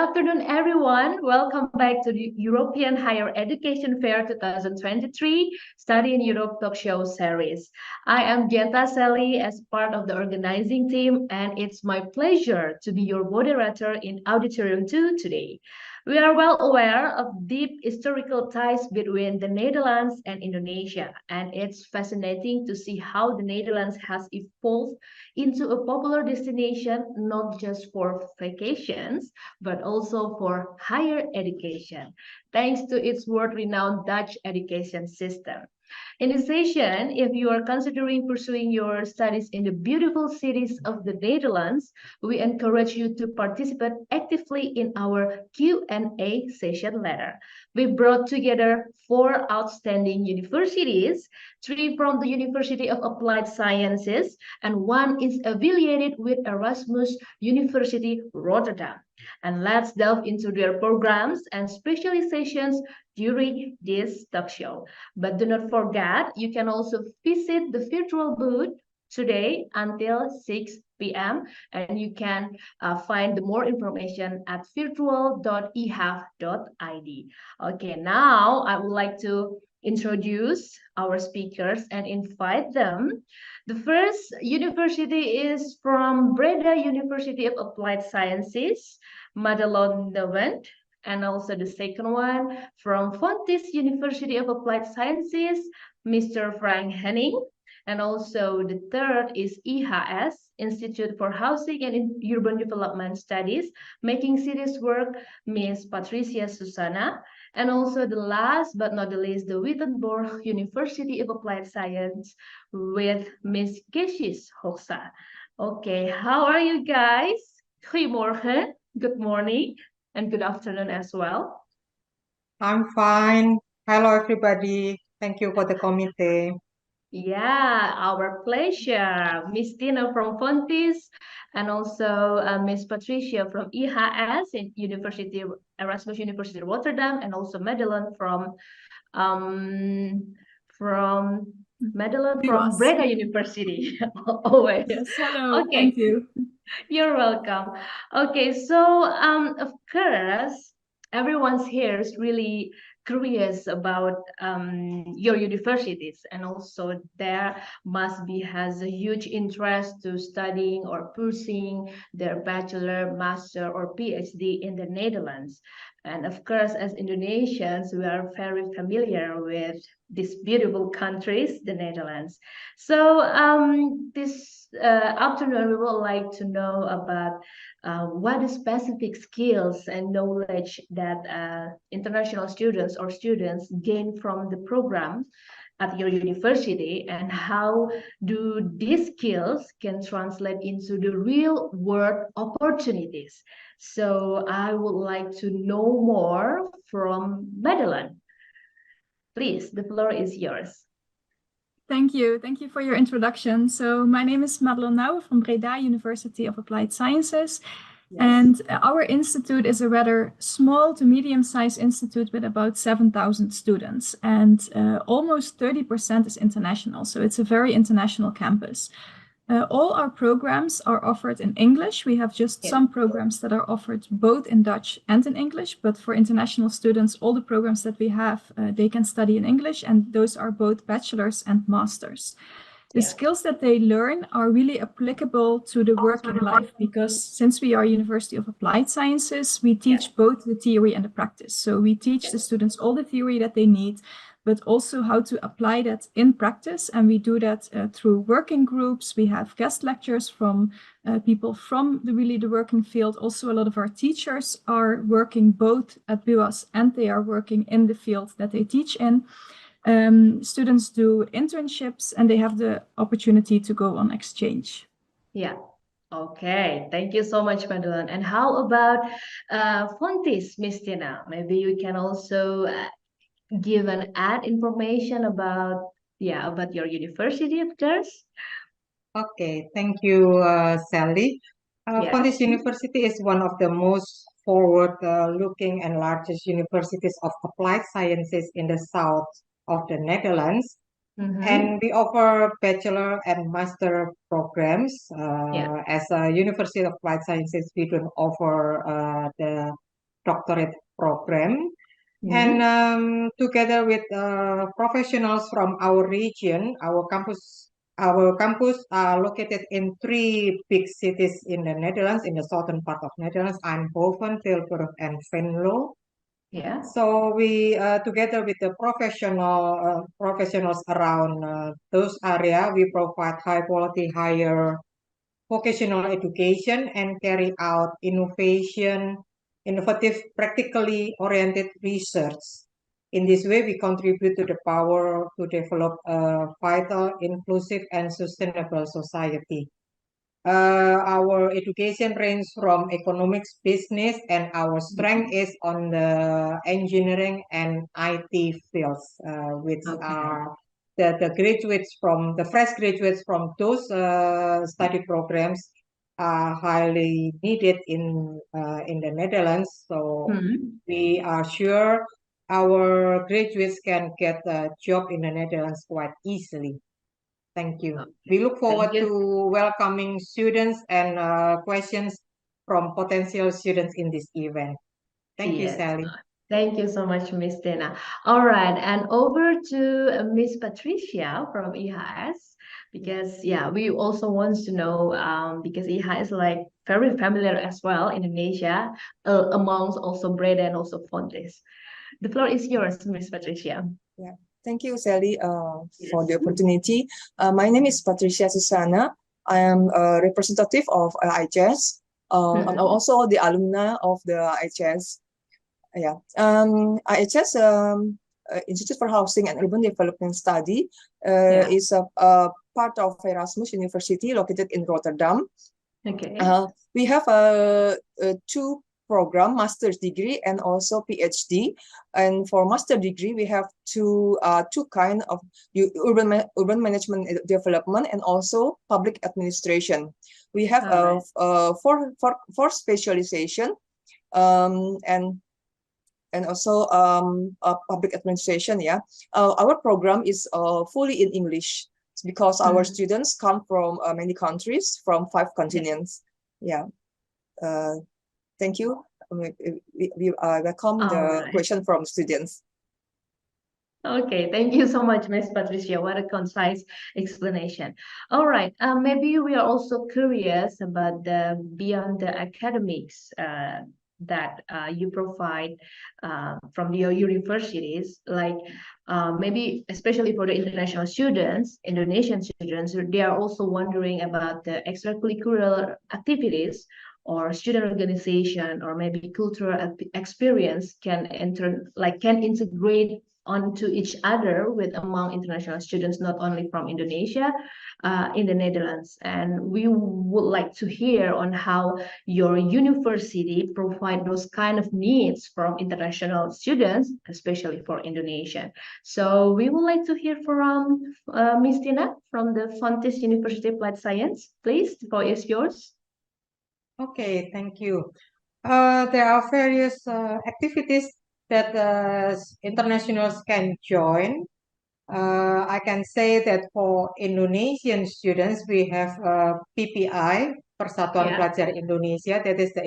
afternoon, everyone. Welcome back to the European Higher Education Fair 2023 Study in Europe Talk Show series. I am Genta Sally as part of the organizing team, and it's my pleasure to be your moderator in Auditorium 2 today. We are well aware of deep historical ties between the Netherlands and Indonesia, and it's fascinating to see how the Netherlands has evolved into a popular destination not just for vacations, but also for higher education, thanks to its world-renowned Dutch education system. In this session, if you are considering pursuing your studies in the beautiful cities of the Netherlands, we encourage you to participate actively in our Q&A session later. We brought together 4 outstanding universities, 3 from the University of Applied Sciences, and 1 is affiliated with Erasmus University Rotterdam. And let's delve into their programs and specializations during this talk show. But do not forget, you can also visit the virtual booth today until 6 p.m. and you can find more information at virtual.ehef.id. Okay, now I would like to introduce our speakers and invite them. The first university is from Breda University of Applied Sciences, Madelon Devent. And also the second one from Fontys University of Applied Sciences, Mr. Frank Henning. And also the third is EHS, Institute for Housing and Urban Development Studies, Making Cities Work, Ms. Patricia Susana. And also the last but not the least, the Wittenborg University of Applied Science with Ms. Keshis Hoxha. Okay, how are you guys? Goedemorgen, good morning, and good afternoon as well. I'm fine. Hello, everybody. Thank you for the committee. Yeah, our pleasure. Miss Tina from Fontys and also Miss Patricia from IHS in Erasmus University Rotterdam, and also Madeline from Breda University. Always. Yes, hello. Okay. Thank you. You're welcome. Okay, so of course, everyone's here is really curious about your universities, and also there must be has a huge interest to studying or pursuing their bachelor, master, or PhD in the Netherlands. And of course, as Indonesians, we are very familiar with these beautiful countries, the Netherlands. So this afternoon, we would like to know about what the specific skills and knowledge that international students or students gain from the program at your university, and how do these skills can translate into the real world opportunities. So I would like to know more from Madeline. Please, the floor is yours. Thank you. Thank you for your introduction. So my name is Madelon Nouwen from Breda University of Applied Sciences. Yes. And our institute is a rather small to medium-sized institute with about 7,000 students, and almost 30% is international. So it's a very international campus. All our programs are offered in English. We have just some programs that are offered both in Dutch and in English, but for international students, all the programs that we have, they can study in English, and those are both bachelor's and master's. The skills that they learn are really applicable to the working life, because since we are University of Applied Sciences, we teach both the theory and the practice. So we teach the students all the theory that they need, but also how to apply that in practice. And we do that through working groups. We have guest lectures from people from the working field. Also, a lot of our teachers are working both at BUAS and they are working in the field that they teach in. Students do internships and they have the opportunity to go on exchange. Yeah. Okay, thank you so much, Madeline. And how about Fontys, Miss Tina? Maybe you can also give an add information about your university, of course. Okay, thank you, Sally. Fontys University is one of the most forward-looking and largest universities of applied sciences in the south of the Netherlands. And we offer bachelor and master programs. As a University of Applied Sciences, we don't offer the doctorate program. And together with professionals from our region, our campus are located in 3 big cities in the Netherlands, in the southern part of Netherlands, Eindhoven, Tilburg, and Venlo. Yeah. So we, together with the professionals around those areas, we provide high quality, higher vocational education and carry out innovative, practically oriented research. In this way, we contribute to the power to develop a vital, inclusive, and sustainable society. Our education ranges from economics, business, and our strength is on the engineering and IT fields, which are the graduates from the fresh graduates from those study programs are highly needed in the Netherlands. So we are sure our graduates can get a job in the Netherlands quite easily. Thank you. We look forward to welcoming students and questions from potential students in this event. Thank you, Sally. Thank you so much, Miss Dena. All right, and over to Miss Patricia from EHS, because we also want to know because EHS is like very familiar as well in Indonesia, amongst also Breda and also Fontys. The floor is yours, Miss Patricia. Yeah. Thank you, Sally, for the opportunity. My name is Patricia Susana. I am a representative of IHS, and also the alumna of the IHS. IHS, Institute for Housing and Urban Development Study, is a part of Erasmus University located in Rotterdam. Okay. We have 2 program, master's degree and also PhD. And for master degree, we have two kind of urban management development and also public administration. We have four specialization, and also public administration. Our program is fully in English because our students come from many countries, from 5 continents. Thank you. We welcome the question from students. Okay, thank you so much, Miss Patricia. What a concise explanation. All right, maybe we are also curious about the beyond the academics that you provide from your universities, like maybe especially for the international students, Indonesian students, they are also wondering about the extracurricular activities or student organization or maybe cultural experience can integrate onto each other with among international students, not only from Indonesia, in the Netherlands. And we would like to hear on how your university provide those kind of needs from international students, especially for Indonesian. So we would like to hear from Ms. Tina from the Fontys University of Applied Science. Please, the floor is yours. Okay, thank you. There are various activities that internationals can join. I can say that for Indonesian students, we have PPI, Persatuan Pelajar Indonesia, that is the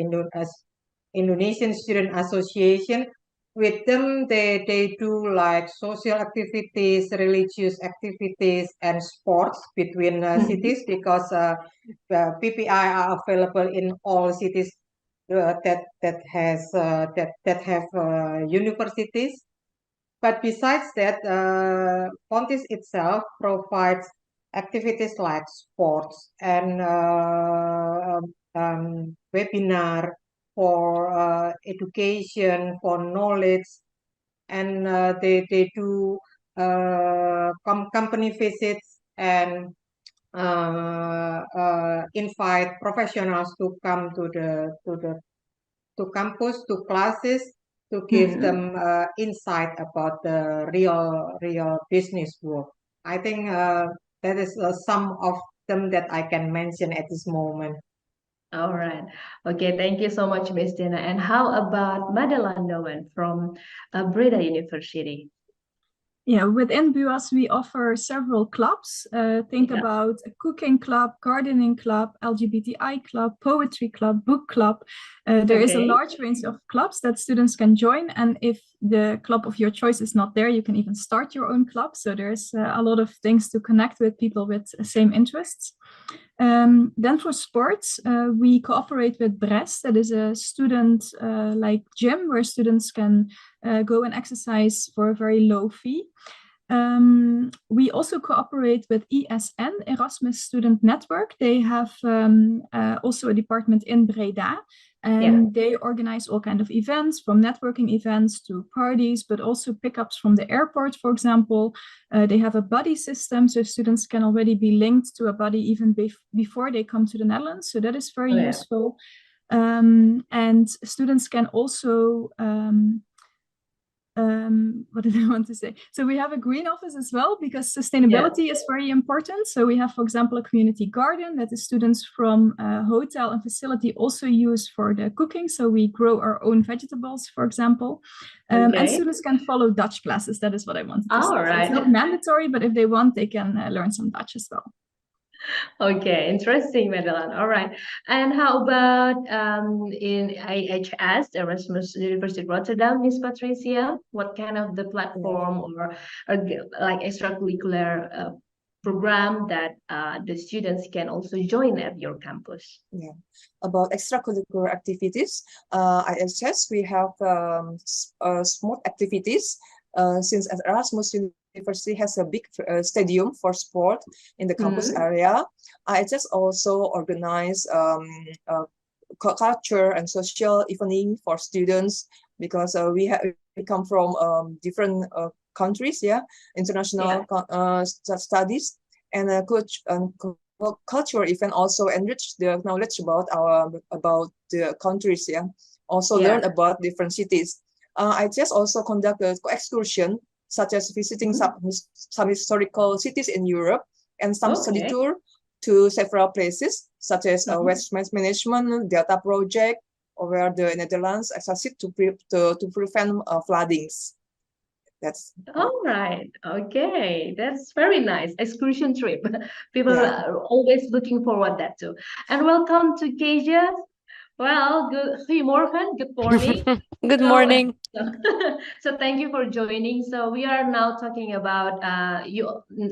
Indonesian Student Association. With them, they do like social activities, religious activities, and sports between cities because PPI are available in all cities that have universities. But besides that, Fontys itself provides activities like sports and webinar for education, for knowledge, and they do company visits and invite professionals to come to campus, to classes, to give them insight about the real business work. I think that is some of them that I can mention at this moment. All right. Okay, thank you so much, Ms. Dina. And how about Madelandowen from Breda University? Yeah, within BUAS, we offer several clubs. Think about a cooking club, gardening club, LGBTI club, poetry club, book club. There is a large range of clubs that students can join. And if the club of your choice is not there, you can even start your own club. So there's a lot of things to connect with people with the same interests. Then for sports, we cooperate with Brest. That is a student like gym where students can go and exercise for a very low fee. We also cooperate with ESN, Erasmus Student Network. They have also a department in Breda, and they organize all kinds of events, from networking events to parties, but also pickups from the airport, for example. They have a buddy system, so students can already be linked to a buddy even before they come to the Netherlands. So that is very useful. And students can also what did I want to say? So we have a green office as well, because sustainability is very important. So we have, for example, a community garden that the students from a hotel and facility also use for the cooking. So we grow our own vegetables, for example. And students can follow Dutch classes. That is what I wanted to say. So it's not mandatory, but if they want, they can learn some Dutch as well. Okay, interesting, Madeline. All right. And how about in IHS, Erasmus University Rotterdam, Miss Patricia? What kind of the platform or like extracurricular program that the students can also join at your campus? Yeah, about extracurricular activities, IHS, we have small activities since Erasmus University has a big stadium for sport in the campus area. IHS also organize culture and social evening for students, because we come from different countries, international studies, and cultural event also enrich the knowledge about the countries, also learn about different cities. I just also conduct an excursion, such as visiting some historical cities in Europe, and some study tour to several places, such as waste management, data project, or where the Netherlands succeed to prevent floodings. That's all right. Okay, that's very nice. Excursion trip. People are always looking forward that too. And welcome to Keisha. Well, goedemorgen, good morning. Good morning. So thank you for joining. So we are now talking about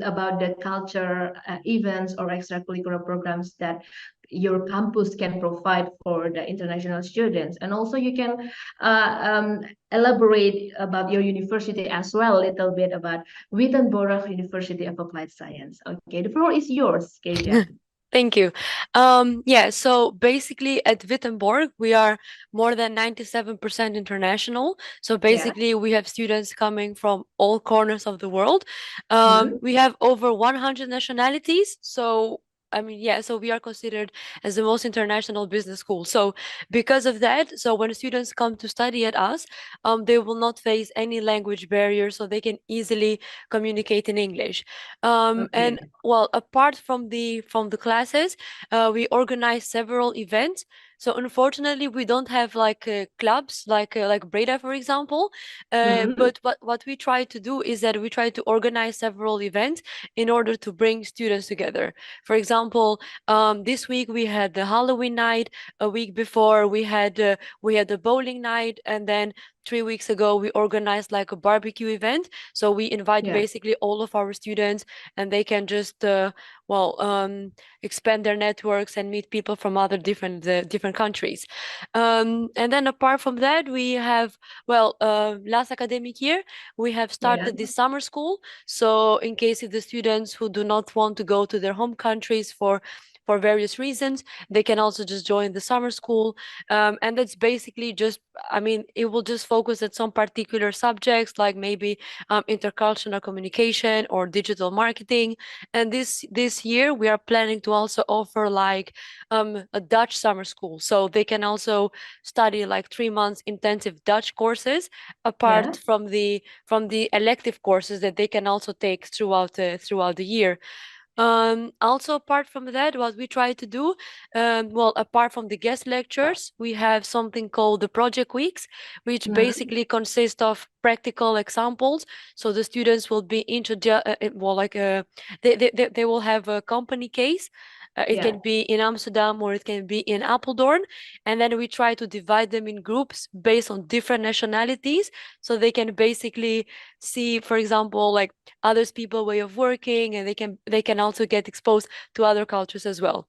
about the culture events or extracurricular programs that your campus can provide for the international students, and also you can elaborate about your university as well, a little bit about Wittenborg University of Applied Science. Okay, the floor is yours, Keisha. Thank you. Yeah, so basically at Wittenborg, we are more than 97% international. So basically we have students coming from all corners of the world. We have over 100 nationalities. So I mean, yeah, so we are considered as the most international business school. So because of that, so when students come to study at us, they will not face any language barrier, so they can easily communicate in English. And well, apart from the classes, we organize several events. So unfortunately, we don't have like clubs like Breda, for example. But what we try to do is that we try to organize several events in order to bring students together. For example, this week we had the Halloween night. A week before we had the bowling night, and then 3 weeks ago we organized like a barbecue event. So we invite basically all of our students, and they can just expand their networks and meet people from other different countries. And then apart from that, we have last academic year we have started this summer school. So in case if the students who do not want to go to their home countries for various reasons, they can also just join the summer school. And that's basically just, I mean, it will just focus at some particular subjects, like maybe intercultural communication or digital marketing. And this year we are planning to also offer like a Dutch summer school, so they can also study like 3 months intensive Dutch courses apart from the elective courses that they can also take throughout the year. Also, apart from that, what we try to do, well, apart from the guest lectures, we have something called the project weeks, which basically consist of practical examples. So the students will be they will have a company case. It can be in Amsterdam or it can be in Apeldoorn. And then we try to divide them in groups based on different nationalities. So they can basically see, for example, like others people way of working, and they can also get exposed to other cultures as well.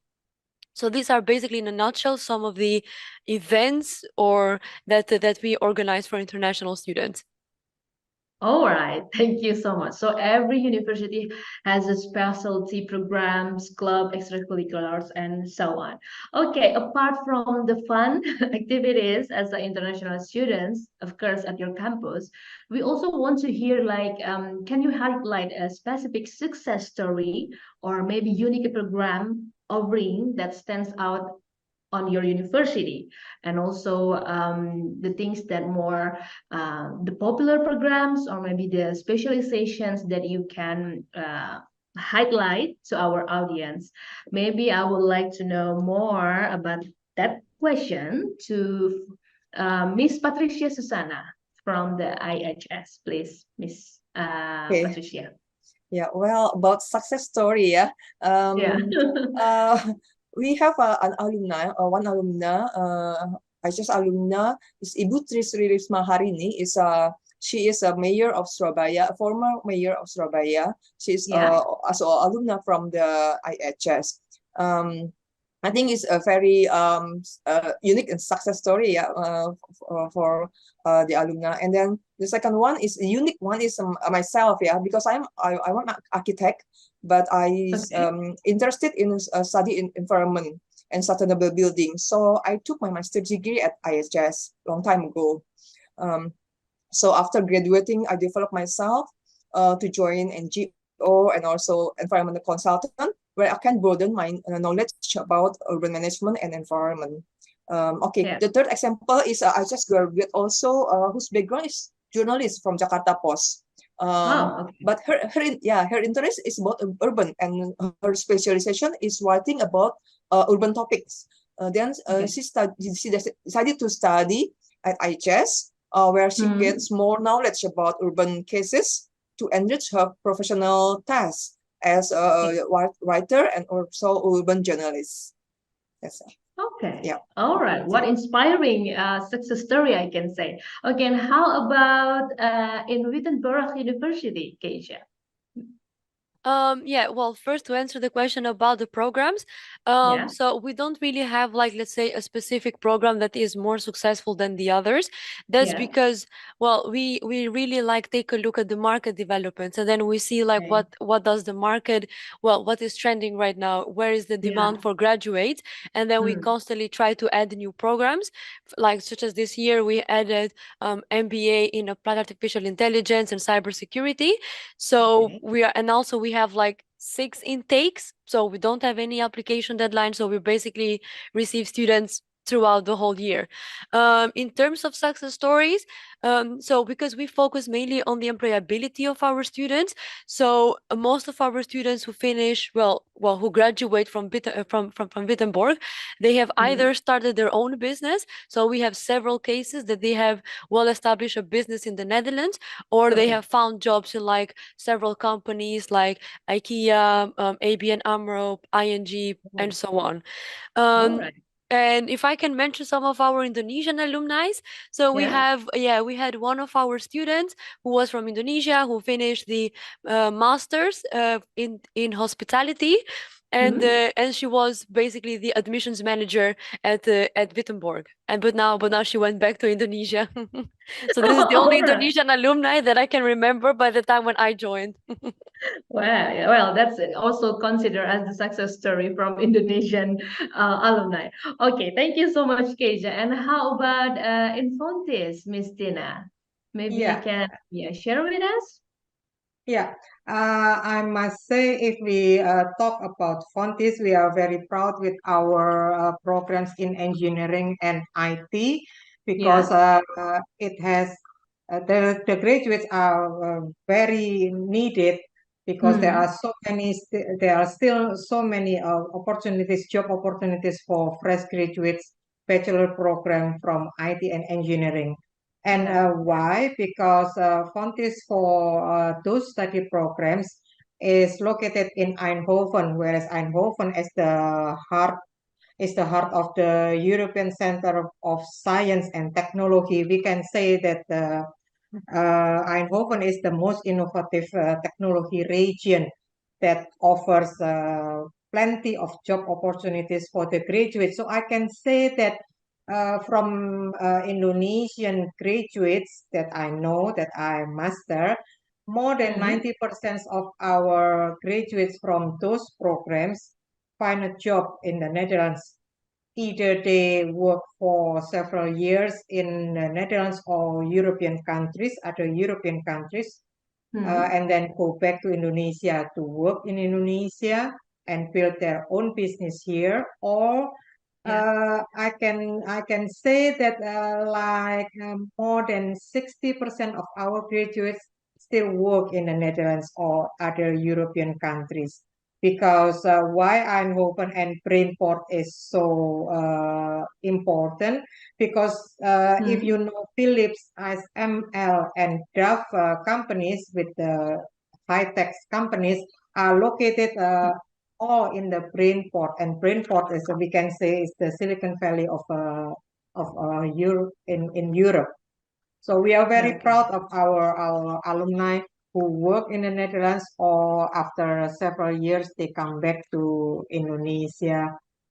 So these are basically, in a nutshell, some of the events or that we organize for international students. All right, thank you so much. So every university has a specialty programs, club, extracurriculars, and so on. Okay, apart from the fun activities as the international students, of course, at your campus, we also want to hear like, can you highlight a specific success story or maybe unique program offering that stands out on your university, and also the things that more the popular programs or maybe the specializations that you can highlight to our audience. Maybe I would like to know more about that question to Miss Patricia Susana from the IHS, please, Miss Patricia. Yeah, well, about success story, Yeah. We have an alumni, one alumna, IHS alumna is Ibu Trisri Risma Harini. She is a mayor of Surabaya, a former mayor of Surabaya. She is also an alumna from the IHS. I think it's a very unique and success story for the alumna. And then the second one is a unique one is myself, because I'm an architect, but I interested in study in environment and sustainable building. So I took my master's degree at IHS long time ago. So after graduating, I developed myself to join NGO and also environmental consultant, where I can broaden my knowledge about urban management and environment. The third example is I just graduated also, whose background is journalist from Jakarta Post. But her interest is about urban, and her specialization is writing about urban topics. She decided to study at IHS, where she gets more knowledge about urban cases to enrich her professional tasks as a writer and also urban journalist. That's it. Okay. Yeah. All right. What inspiring success story, I can say. Okay. And how about in Wittenberg University, Keisha? Yeah, well, first to answer the question about the programs, so we don't really have, like, let's say, a specific program that is more successful than the others. That's because, well, we really like take a look at the market developments, and then we see like what does the market, well, what is trending right now, where is the demand for graduates, and then we constantly try to add new programs, like such as this year we added MBA in applied artificial intelligence and cybersecurity. So we are, and also we have like 6 intakes, so we don't have any application deadline, so we basically receive students throughout the whole year. In terms of success stories, so because we focus mainly on the employability of our students, so most of our students who finish, who graduate from Wittenborg, they have either started their own business, so we have several cases that they have established a business in the Netherlands, or they have found jobs in like several companies like IKEA, ABN AMRO, ING, and so on. And if I can mention some of our Indonesian alumni, so we had one of our students who was from Indonesia who finished the master's in hospitality, and she was basically the admissions manager at Wittenborg, but now she went back to Indonesia. So this is the only Indonesian alumni that I can remember by the time when I joined. Well, that's also considered as the success story from Indonesian alumni. Okay, thank you so much, Keisha. And how about in Fontys, Miss Tina? Maybe you can share with us? Yeah, I must say, if we talk about Fontys, we are very proud with our programs in engineering and IT, because it has the graduates are very needed, because there are still so many opportunities, job opportunities for fresh graduates, bachelor program from IT and engineering. And why? Because Fontys for those study programs is located in Eindhoven, whereas Eindhoven is the heart of the European Center of Science and Technology. We can say that Eindhoven is the most innovative technology region that offers plenty of job opportunities for the graduates. So I can say that from Indonesian graduates that I know, that I master, more than 90% of our graduates from those programs find a job in the Netherlands. Either they work for several years in the Netherlands or European countries, other European countries, and then go back to Indonesia to work in Indonesia and build their own business here. Or I can say that more than 60% of our graduates still work in the Netherlands or other European countries. Because why Eindhoven and Brainport is so important, because if you know Philips, ASML, and Dove companies with the high-tech companies are located all in the Brainport, and Brainport is, we can say, is the Silicon Valley of Europe in Europe. So we are very proud of our alumni who work in the Netherlands, or after several years they come back to Indonesia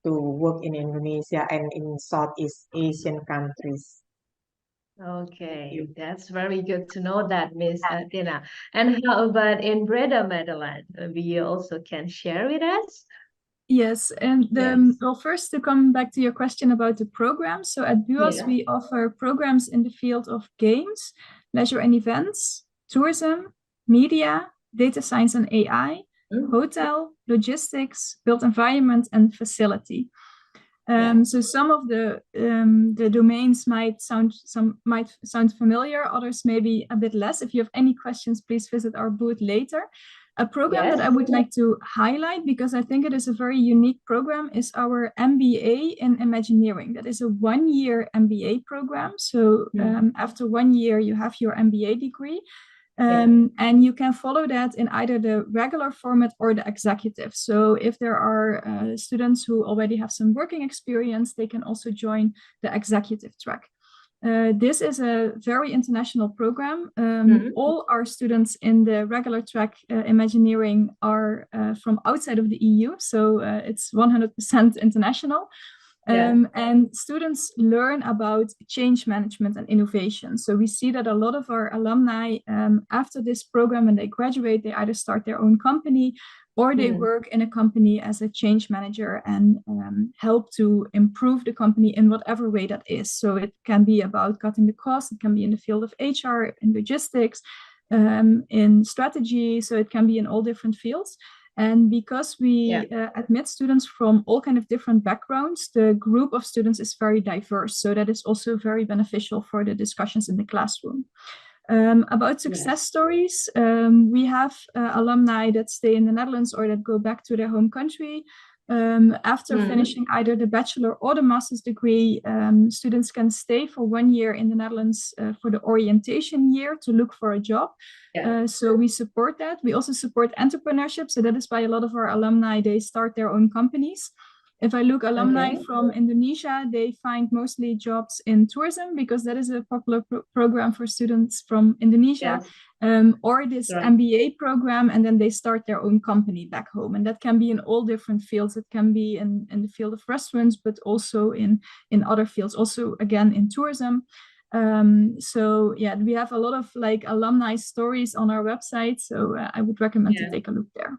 to work in Indonesia and in Southeast Asian countries. Okay, that's very good to know that, Miss Tina. And how about in Breda, Madeline? Maybe you also can share with us? Yes, and well, first to come back to your question about the programs. So at BUAS, we offer programs in the field of games, leisure and events, tourism, media, data science and AI, hotel, logistics, built environment, and facility. So some of the domains might sound familiar, others maybe a bit less. If you have any questions, please visit our booth later. A program that I would like to highlight, because I think it is a very unique program, is our MBA in Imagineering. That is a one-year MBA program. So after 1 year, you have your MBA degree. And you can follow that in either the regular format or the executive. So if there are students who already have some working experience, they can also join the executive track. This is a very international program. All our students in the regular track Imagineering are from outside of the EU, so it's 100% international. And students learn about change management and innovation. So we see that a lot of our alumni, after this program, when they graduate, they either start their own company or they work in a company as a change manager and help to improve the company in whatever way that is. So it can be about cutting the cost, it can be in the field of HR, in logistics, in strategy, so it can be in all different fields. And because we admit students from all kind of different backgrounds, the group of students is very diverse. So that is also very beneficial for the discussions in the classroom. About success stories, we have alumni that stay in the Netherlands or that go back to their home country. After finishing either the bachelor or the master's degree, students can stay for 1 year in the Netherlands for the orientation year to look for a job. So we support that. We also support entrepreneurship. So that is why a lot of our alumni, they start their own companies. If I look alumni from Indonesia, they find mostly jobs in tourism because that is a popular program for students from Indonesia, or this MBA program, and then they start their own company back home. And that can be in all different fields. It can be in the field of restaurants, but also in other fields, also again in tourism. So yeah, we have a lot of like alumni stories on our website. So I would recommend to take a look there.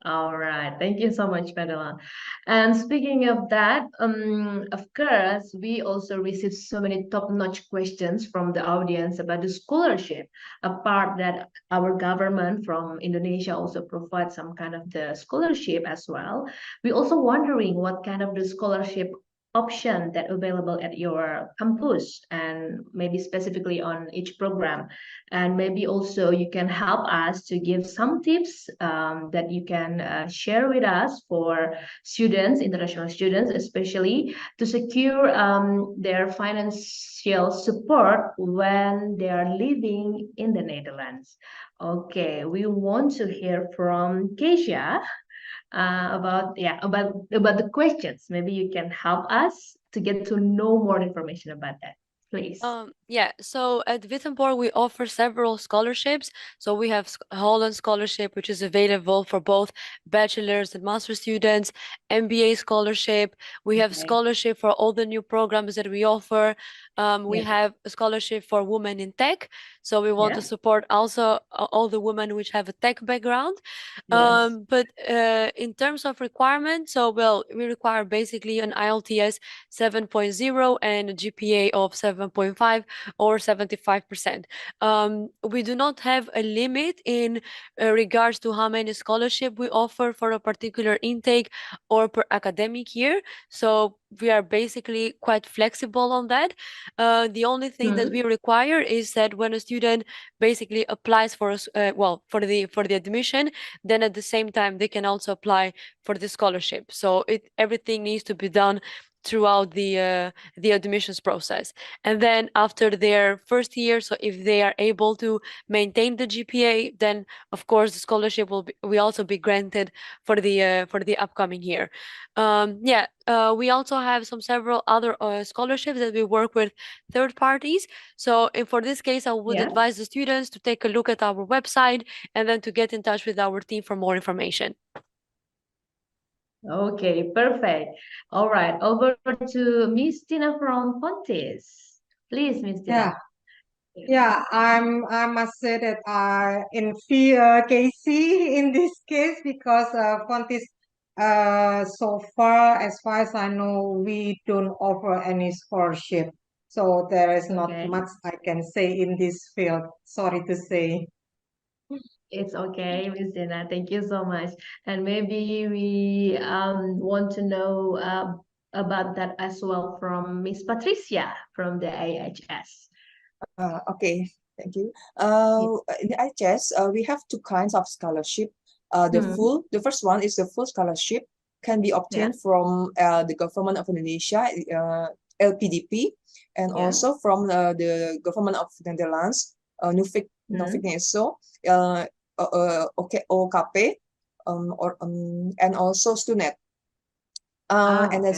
All right, thank you so much, Madeline. And speaking of that, of course, we also received so many top-notch questions from the audience about the scholarship. Apart that our government from Indonesia also provides some kind of the scholarship as well. We also wondering what kind of the scholarship option that available at your campus, and maybe specifically on each program. And maybe also you can help us to give some tips that you can share with us for students, international students especially, to secure their financial support when they are living in the Netherlands. Okay, we want to hear from Keisha about the questions. Maybe you can help us to get to know more information about that, please. Yeah, so at Wittenborg we offer several scholarships. So we have Holland scholarship, which is available for both bachelor's and master students, MBA scholarship. We have scholarship for all the new programs that we offer. We have a scholarship for women in tech. So we want to support also all the women which have a tech background. But in terms of requirements, so well, we require basically an IELTS 7.0 and a GPA of 7.5 or 75%. We do not have a limit in regards to how many scholarship we offer for a particular intake or per academic year. So we are basically quite flexible on that. The only thing that we require is that when a student basically applies for for the admission, then at the same time they can also apply for the scholarship. So everything needs to be done throughout the admissions process. And then after their first year, so if they are able to maintain the GPA, then of course the scholarship will also be granted for the upcoming year. We also have several other scholarships that we work with third parties. So for this case, I would advise the students to take a look at our website and then to get in touch with our team for more information. Okay, perfect. All right, over to Miss Tina from Fontys. Please, Miss Tina. Yeah, I must say that I envy Casey in this case because Fontys, so far as I know, we don't offer any scholarship. So there is not much I can say in this field. Sorry to say. It's okay, Miss Dina. Thank you so much. And maybe we want to know about that as well from Miss Patricia from the IHS. Okay, thank you. In the IHS, we have two kinds of scholarship. The first one is the full scholarship, can be obtained from the government of Indonesia, LPDP, and also from the government of Netherlands, NUFIC-NESO, OKP, and also Stunet. And then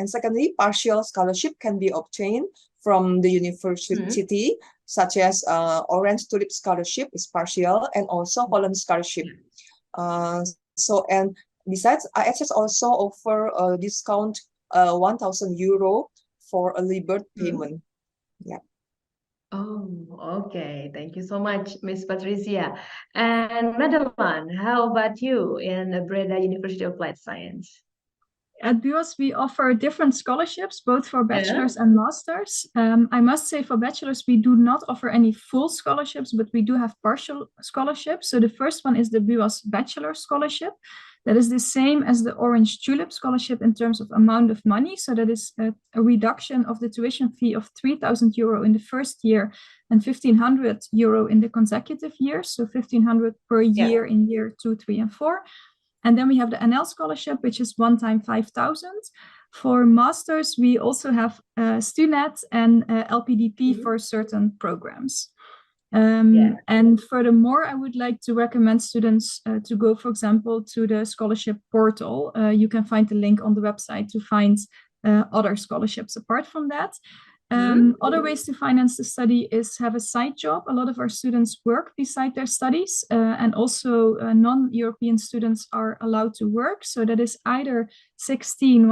secondly, partial scholarship can be obtained from the university, such as Orange Tulip Scholarship is partial, and also Holland Scholarship. And besides, IHS also offer a discount 1,000 euro for early bird payment. Yeah. Oh, okay. Thank you so much, Miss Patricia. And Madeline, how about you in Breda University of Applied Science? At BUAS, we offer different scholarships, both for bachelors and masters. I must say for bachelors, we do not offer any full scholarships, but we do have partial scholarships. So the first one is the BUAS Bachelor Scholarship. That is the same as the Orange Tulip Scholarship in terms of amount of money. So that is a reduction of the tuition fee of 3,000 euro in the first year and 1,500 euro in the consecutive years. So 1,500 per year in year 2, 3, and 4. And then we have the NL Scholarship, which is one time 5,000. For masters, we also have Stunet and LPDP for certain programs. And furthermore, I would like to recommend students to go, for example, to the scholarship portal. You can find the link on the website to find other scholarships apart from that. Other ways to finance the study is have a side job. A lot of our students work beside their studies, and also non-European students are allowed to work. So that is either 16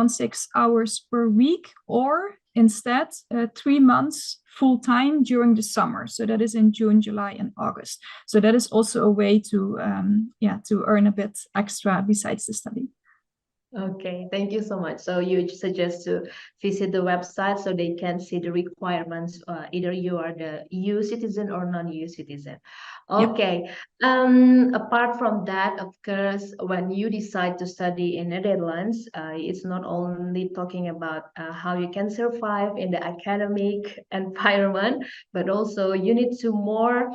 hours per week, or instead 3 months full-time during the summer. So that is in June, July, and August. So that is also a way to earn a bit extra besides the study. Okay, thank you so much. So you suggest to visit the website so they can see the requirements, either you are the EU citizen or non-EU citizen. Yep. Okay. Apart from that, of course, when you decide to study in Netherlands, it's not only talking about how you can survive in the academic environment, but also you need to more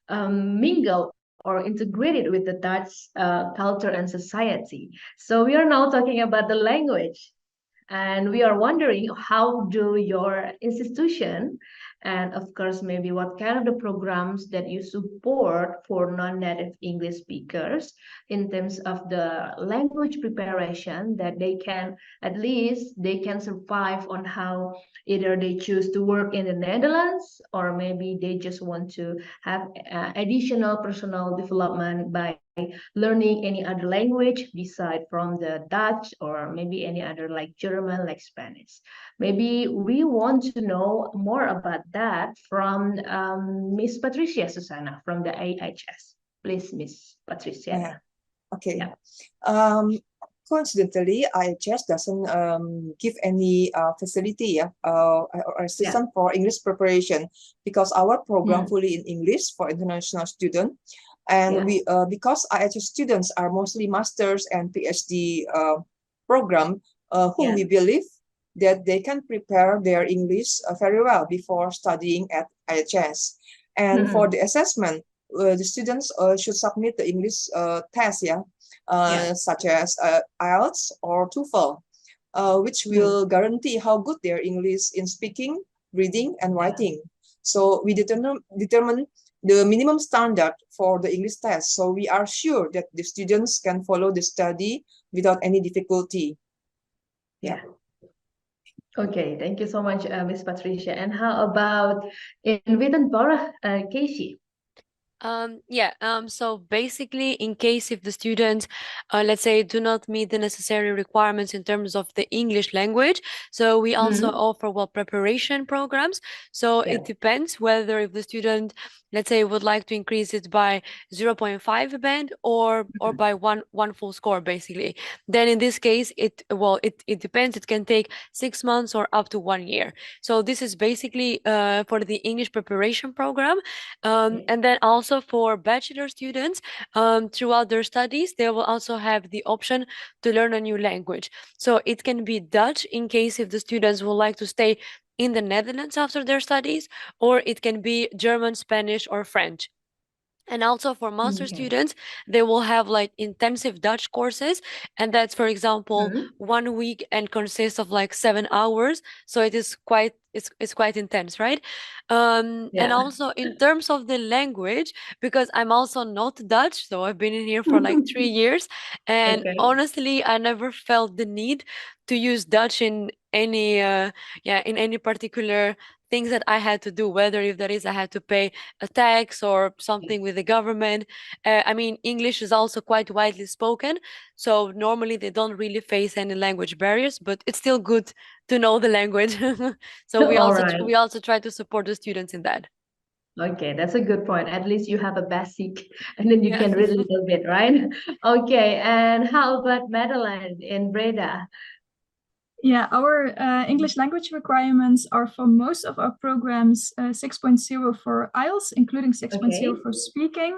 mingle or integrated with the Dutch culture and society. So we are now talking about the language, and we are wondering how do your institution, and of course maybe what kind of the programs that you support for non-native English speakers in terms of the language preparation, that they can at least they can survive on how either they choose to work in the Netherlands, or maybe they just want to have additional personal development by learning any other language beside from the Dutch, or maybe any other like German, like Spanish. Maybe we want to know more about that from Miss Patricia Susana from the IHS. Please, Miss Patricia. Yeah. Okay. Yeah. Coincidentally, IHS doesn't give any facility or assistance for English preparation, because our program fully in English for international student, and we because IHS students are mostly masters and PhD program, who we believe that they can prepare their English very well before studying at IHS. And for the assessment, the students should submit the English test, such as IELTS or TOEFL, which will guarantee how good their English in speaking, reading, and writing. So we determine the minimum standard for the English test, so we are sure that the students can follow the study without any difficulty. Yeah. Okay, thank you so much, Miss Patricia. And how about in Wittenborg, Casey? So basically, in case if the students, let's say, do not meet the necessary requirements in terms of the English language, so we also offer preparation programs. So it depends whether if the student, let's say, would like to increase it by 0.5 band or by one full score, basically. Then in this case, it depends. It can take 6 months or up to 1 year. So this is basically for the English preparation program, and then also for bachelor students, throughout their studies, they will also have the option to learn a new language. So it can be Dutch in case if the students would like to stay in the Netherlands after their studies, or it can be German, Spanish, or French. And also for master students, they will have like intensive Dutch courses, and that's, for example, 1 week and consists of like 7 hours. So it is quite it's quite intense, right? And also in terms of the language, because I'm also not Dutch, so I've been in here for like 3 years, and honestly, I never felt the need to use Dutch in any particular things that I had to do, whether if that is I had to pay a tax or something with the government. I mean, English is also quite widely spoken, so normally they don't really face any language barriers, but it's still good to know the language. So we also try to support the students in that. Okay, that's a good point. At least you have a basic, and then you can read a little bit, right? Okay, and how about Madeline in Breda? Yeah, our English language requirements are for most of our programs 6.0 for IELTS, including 6.0 for speaking.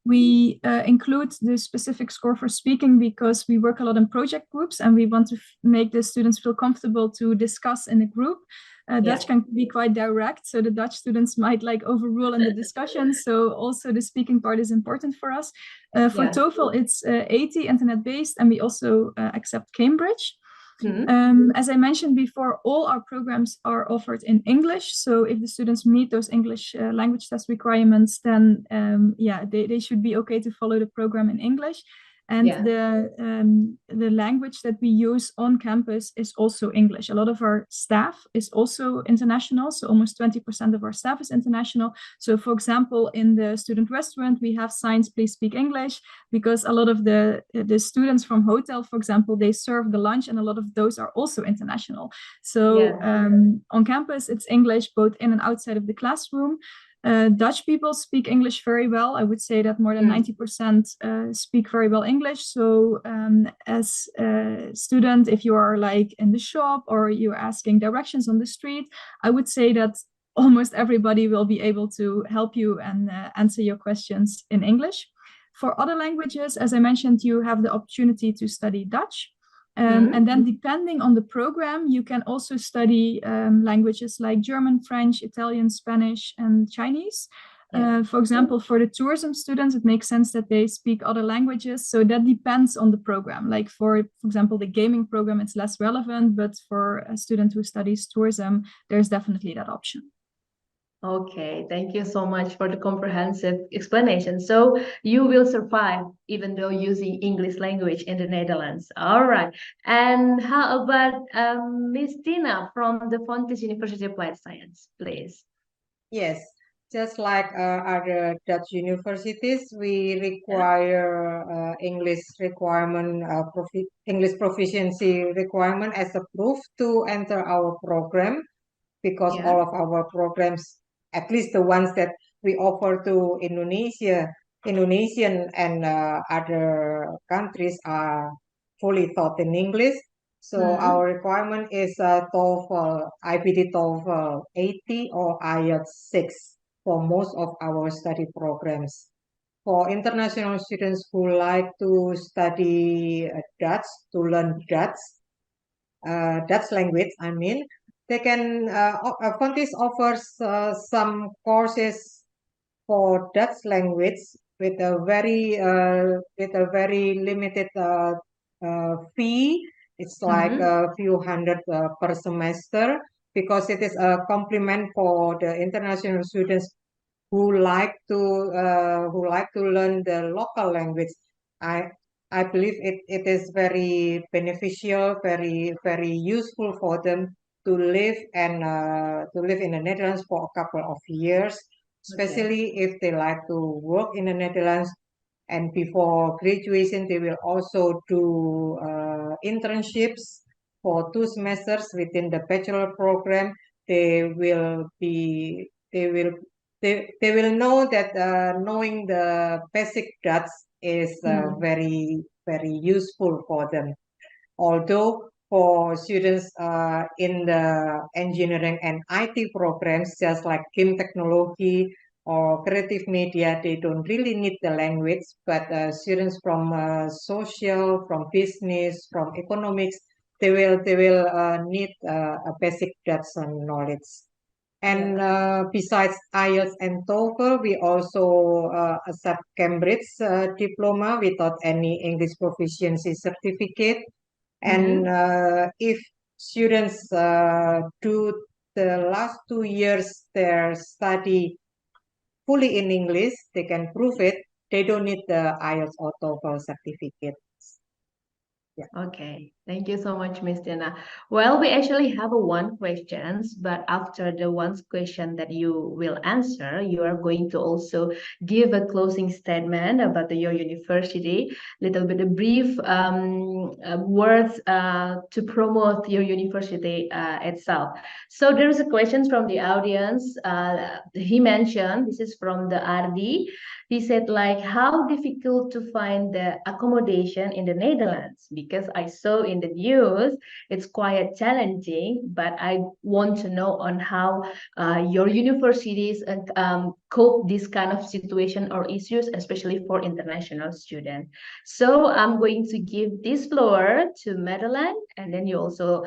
We include the specific score for speaking because we work a lot in project groups and we want to make the students feel comfortable to discuss in a group. Dutch can be quite direct, so the Dutch students might like overrule in the discussion. So also the speaking part is important for us. For TOEFL, it's 80 internet-based, and we also accept Cambridge. As I mentioned before, all our programs are offered in English. So if the students meet those English language test requirements, then they should be okay to follow the program in English. And the language that we use on campus is also English. A lot of our staff is also international. So almost 20% of our staff is international. So for example, in the student restaurant, we have signs, please speak English, because a lot of the students from hotel, for example, they serve the lunch, and a lot of those are also international. So on campus, it's English, both in and outside of the classroom. Dutch people speak English very well. I would say that more than 90% speak very well English. So as a student, if you are like in the shop or you're asking directions on the street, I would say that almost everybody will be able to help you and answer your questions in English. For other languages, as I mentioned, you have the opportunity to study Dutch. And then depending on the program, you can also study languages like German, French, Italian, Spanish, and Chinese. For example, for the tourism students, it makes sense that they speak other languages. So that depends on the program. Like for example, the gaming program, it's less relevant, but for a student who studies tourism, there's definitely that option. Okay, thank you so much for the comprehensive explanation. So you will survive even though using English language in the Netherlands. All right. And how about Miss Tina from the Fontys University of Applied Science, please? Yes, just like other Dutch universities, we require English requirement, English proficiency requirement as a proof to enter our program, because all of our programs, at least the ones that we offer to Indonesian and other countries, are fully taught in English. So our requirement is TOEFL, IBD TOEFL 80 or IELTS 6 for most of our study programs. For international students who like to study Dutch, to learn Dutch language, I mean, they can, Fontys offers some courses for Dutch language with a very limited fee. It's like a few hundred per semester, because it is a complement for the international students who like to learn the local language. I believe it is very beneficial, very useful for them to live and to live in the Netherlands for a couple of years, especially if they like to work in the Netherlands. And before graduation, they will also do internships for 2 semesters within the bachelor program. They will know that knowing the basic Dutch is very useful for them. Although for students in the engineering and IT programs, just like game technology or creative media, they don't really need the language, but students from social, from business, from economics, they will need a basic Dutch knowledge. And besides IELTS and TOEFL, we also accept Cambridge diploma without any English proficiency certificate. And if students do the last 2 years their study fully in English, they can prove it. They don't need the IELTS or TOEFL certificate. Okay, thank you so much, Miss Tina. Well, we actually have one questions, but after the one question that you will answer, you are going to also give a closing statement about your university, little bit of brief words to promote your university itself. So there is a questions from the audience. He mentioned, this is from the RD. He said like, how difficult to find the accommodation in the Netherlands? Because I saw in the news, it's quite challenging, but I want to know on how your universities cope this kind of situation or issues, especially for international students. So I'm going to give this floor to Madeline, and then you also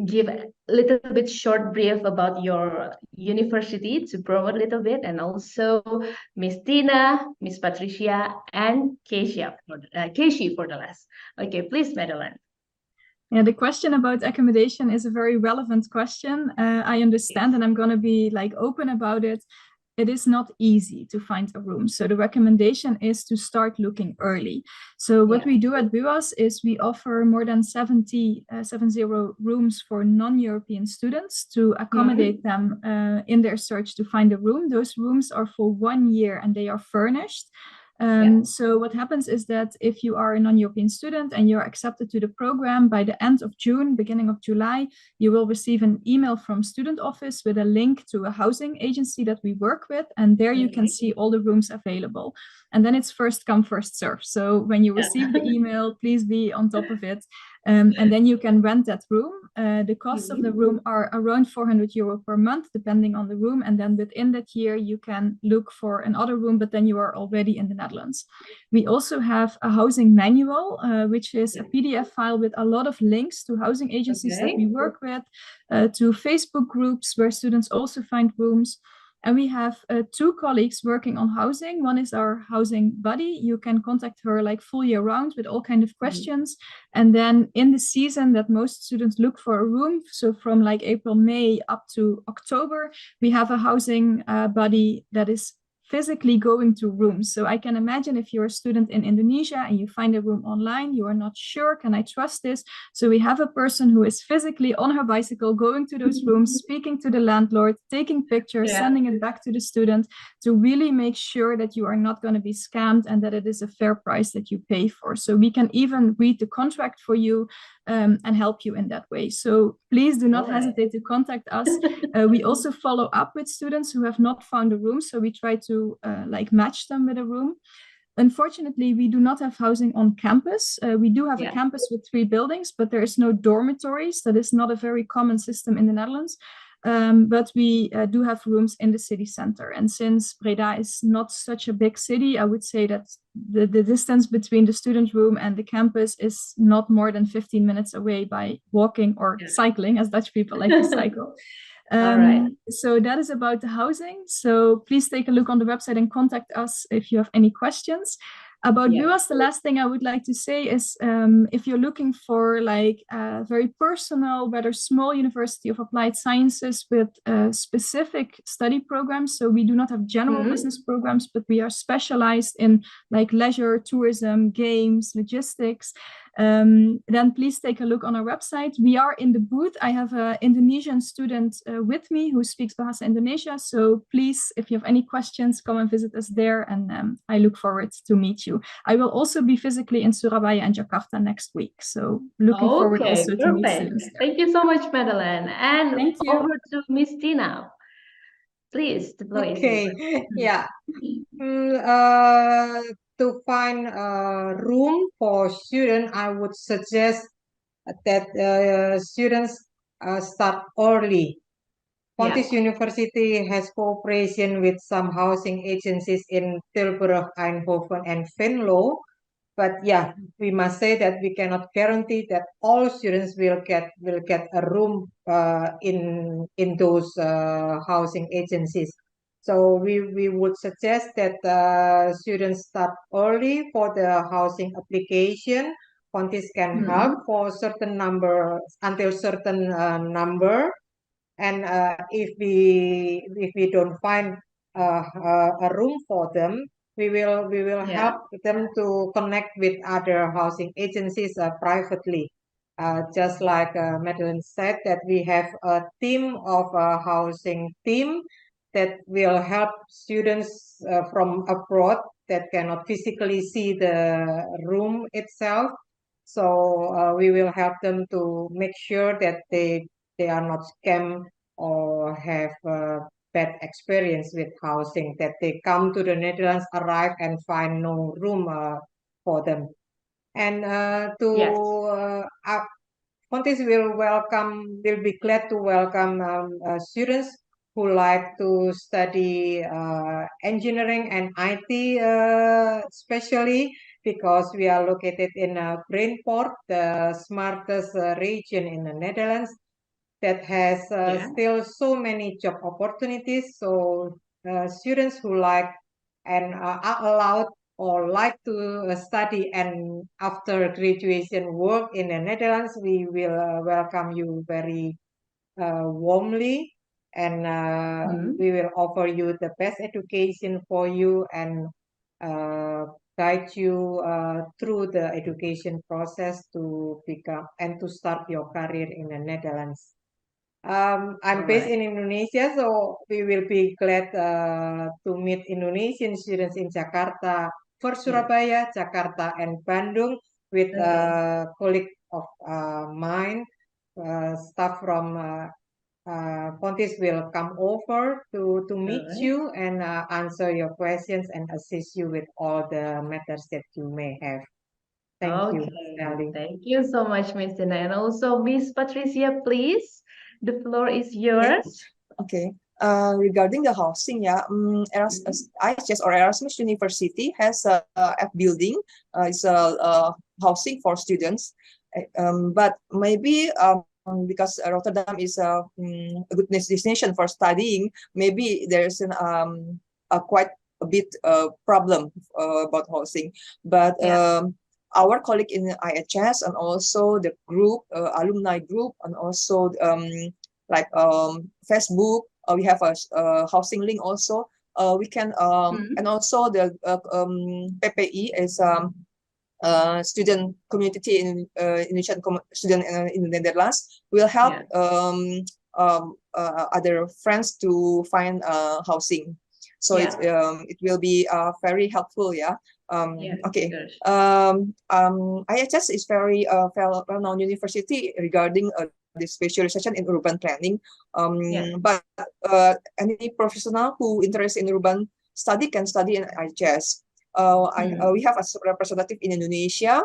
give a little bit short brief about your university to promote a little bit, and also Miss Tina, Miss Patricia, and Keshi for the last. Okay, please, Madeline. Yeah, the question about accommodation is a very relevant question. I understand, and I'm going to be like open about it. It is not easy to find a room. So the recommendation is to start looking early. So what we do at BUAS is we offer more than 70 rooms for non-European students to accommodate them in their search to find a room. Those rooms are for 1 year and they are furnished. So what happens is that if you are a non-European student and you're accepted to the program, by the end of June, beginning of July, you will receive an email from student office with a link to a housing agency that we work with, and there you can see all the rooms available. And then it's first come, first serve. So when you receive the email, please be on top of it. And then you can rent that room. The costs of the room are around €400 per month, depending on the room. And then within that year, you can look for another room, but then you are already in the Netherlands. We also have a housing manual, which is a PDF file with a lot of links to housing agencies that we work with, to Facebook groups where students also find rooms. And we have 2 colleagues working on housing. One is our housing buddy. You can contact her like full year round with all kinds of questions. And then in the season that most students look for a room, so from like April, May up to October, we have a housing buddy that is physically going to rooms. So I can imagine if you're a student in Indonesia and you find a room online, you are not sure, can I trust this? So we have a person who is physically on her bicycle going to those rooms, speaking to the landlord, taking pictures, sending it back to the student to really make sure that you are not going to be scammed and that it is a fair price that you pay for. So we can even read the contract for you and help you in that way. So please do not hesitate to contact us. We also follow up with students who have not found a room. So we try to like match them with a room. Unfortunately, we do not have housing on campus. We do have a campus with 3 buildings, but there is no dormitories. That is not a very common system in the Netherlands. But we do have rooms in the city center. And since Breda is not such a big city, I would say that the distance between the student room and the campus is not more than 15 minutes away by walking or cycling, as Dutch people like to cycle. So that is about the housing. So please take a look on the website and contact us if you have any questions. About BUAS, the last thing I would like to say is if you're looking for like a very personal, rather small University of Applied Sciences with specific study programs, so we do not have general business programs, but we are specialized in like leisure, tourism, games, logistics, then please take a look on our website. We are in the booth. I have an Indonesian student with me who speaks Bahasa Indonesia. So please, if you have any questions, come and visit us there. And I look forward to meet you. I will also be physically in Surabaya and Jakarta next week. So looking forward also to meet students there. Thank you so much, Madeleine. And over to Miss Tina. Please, the floor is yours. To find a room for students, I would suggest that students start early. Fontys University has cooperation with some housing agencies in Tilburg, Eindhoven, and Venlo. But we must say that we cannot guarantee that all students will get a room in those housing agencies. So we would suggest that students start early for the housing application. Fontys can help for certain number until certain number, and if we don't find a room for them, we will help them to connect with other housing agencies privately. Just like Madeleine said, that we have a team of a housing team that will help students from abroad that cannot physically see the room itself. So we will help them to make sure that they are not scammed or have bad experience with housing, that they come to the Netherlands, arrive and find no room for them. And Fontys will be glad to welcome students who like to study engineering and IT, especially because we are located in Brainport, the smartest region in the Netherlands, that has still so many job opportunities. So students who like and are allowed or like to study and after graduation work in the Netherlands, we will welcome you very warmly, and we will offer you the best education for you and guide you through the education process to become and to start your career in the Netherlands. I'm based in Indonesia, so we will be glad to meet Indonesian students in Jakarta for Surabaya, Jakarta, and Bandung with a colleague of mine, staff from Fontys will come over to meet you and answer your questions and assist you with all the matters that you may have. Thank you, Sally. Thank you so much, Miss Tina. And also, Miss Patricia, please, the floor is yours. Okay. Regarding the housing, yeah, IHS or Erasmus University has a F building. It's a housing for students, but maybe because Rotterdam is a good destination for studying, maybe there's a quite a bit problem about housing. But our colleague in IHS and also the group, alumni group, and also like Facebook, we have a housing link also. We can and also the PPI is student community in Indonesian student in the Netherlands will help other friends to find housing. So it will be very helpful. Okay. IHS is very well-known university regarding the specialization in urban planning. But any professional who interested in urban study can study in IHS. We have a representative in Indonesia,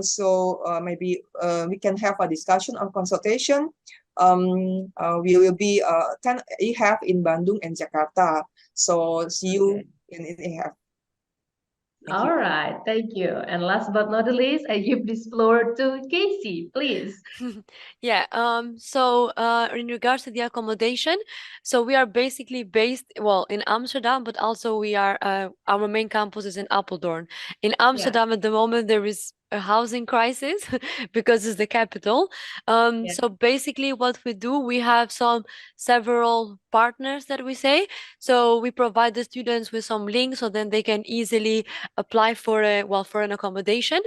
so maybe we can have a discussion or consultation. We will be 10 EHEF in Bandung and Jakarta. So see you in EHEF. All right, thank you. And last but not the least, I give this floor to Casey, please. So in regards to the accommodation, so we are basically based, well, in Amsterdam, but also we are, our main campus is in Apeldoorn. In Amsterdam at the moment, there is a housing crisis because it's the capital. So basically what we do, we have several partners that we say. So we provide the students with some links so then they can easily apply for an accommodation.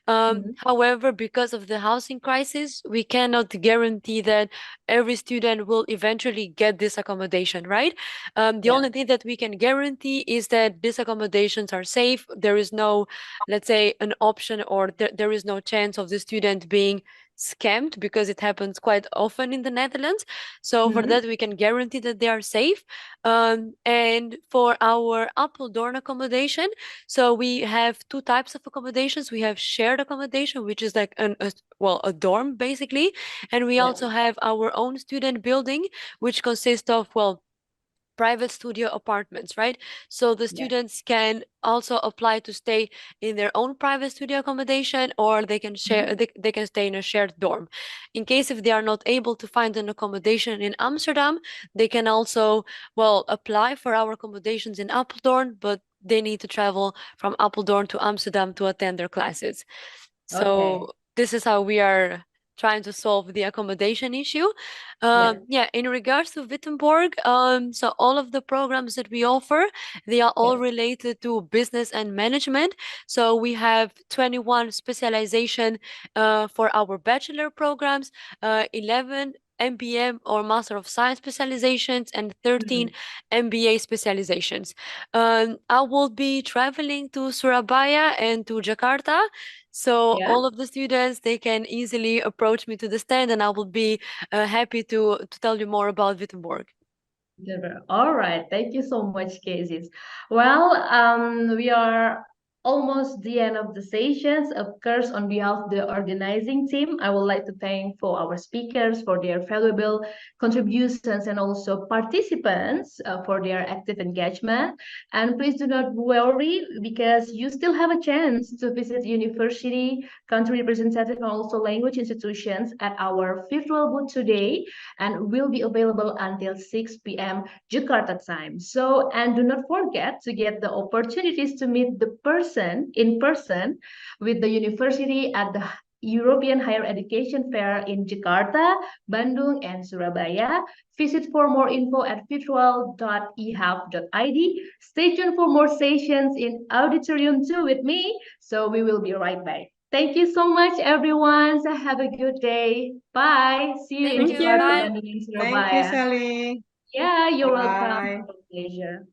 However, because of the housing crisis, we cannot guarantee that every student will eventually get this accommodation, right? The only thing that we can guarantee is that these accommodations are safe. There is no, let's say, an option, or there is no chance of the student being scammed, because it happens quite often in the Netherlands. So for that, we can guarantee that they are safe. And for our Apeldoorn accommodation, so we have two types of accommodations. We have shared accommodation, which is like a dorm basically, and we also have our own student building, which consists of, well, private studio apartments, right? So the students can also apply to stay in their own private studio accommodation, or they can share, they can stay in a shared dorm. In case if they are not able to find an accommodation in Amsterdam, they can also, well, apply for our accommodations in Apeldoorn, but they need to travel from Apeldoorn to Amsterdam to attend their classes. So this is how we are trying to solve the accommodation issue. In regards to Wittenborg, so all of the programs that we offer, they are all related to business and management. So we have 21 specialization for our bachelor programs, 11 MBA or Master of Science specializations, and 13 MBA specializations. I will be traveling to Surabaya and to Jakarta. So all of the students, they can easily approach me to the stand, and I will be happy to tell you more about Wittenborg. All right, thank you so much, Casey. Well, we are almost the end of the sessions. Of course, on behalf of the organizing team, I would like to thank for our speakers for their valuable contributions, and also participants for their active engagement. And please do not worry, because you still have a chance to visit university, country representative, and also language institutions at our virtual booth today, and will be available until 6 p.m. Jakarta time. So, and do not forget to get the opportunities to meet the person in person with the university at the European Higher Education Fair in Jakarta, Bandung, and Surabaya. Visit for more info at virtual.ehef.id. Stay tuned for more sessions in Auditorium 2 with me. So we will be right back. Thank you so much, everyone. So have a good day. Bye. See you in Jakarta, Bandung, and Surabaya. Thank you, Sally. Yeah, you're welcome. Bye. It's a pleasure.